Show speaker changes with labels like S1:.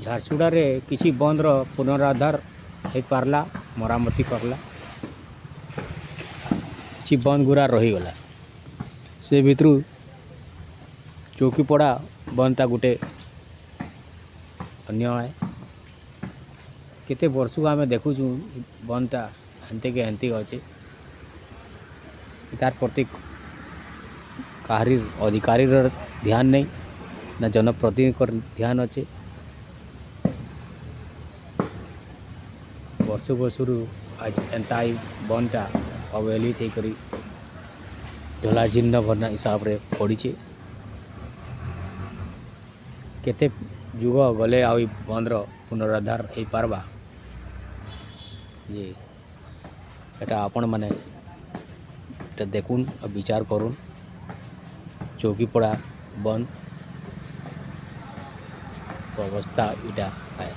S1: ଝାରସୁଗୁଡ଼ାରେ କିଛି ବନ୍ଦର ପୁନରୁଦ୍ଧାର ହେଇପାରିଲା, ମରାମତି କରଲା। କିଛି ବନ୍ଦ ଗୁରା ରହିଗଲା। ସେ ଭିତରୁ ଚୌକିପଡ଼ା ବନ୍ଦଟା ଗୋଟେ ଅନ୍ୟ ଏ। କେତେ ବର୍ଷକୁ ଆମେ ଦେଖୁଛୁ ବନ୍ଦଟା ହେନ୍ତିକି ହେନ୍ତି ଅଛେ। ତାର ପ୍ରତି କାହାରି ଅଧିକାରୀର ଧ୍ୟାନ ନାହିଁ, ନା ଜନପ୍ରତିନିଧିଙ୍କର ଧ୍ୟାନ ଅଛେ। ବର୍ଷରୁ ଆଜି ଏନ୍ତା ଏଇ ବନ୍ଦଟା ଅବହେଳିତ ହେଇକରି ଜଳାଜୀର୍ଣ୍ଣ ହିସାବରେ ପଡ଼ିଛେ। କେତେ ଯୁଗ ଗଲେ ଆଉ ଏ ବନ୍ଦର ପୁନରୁଦ୍ଧାର ହେଇପାରବା ଯେ ଏଟା ଆପଣମାନେ এটা দেখুন আর বিচার করুন। চৌকিপড়া বন্ধ অবস্থা এটা হয়।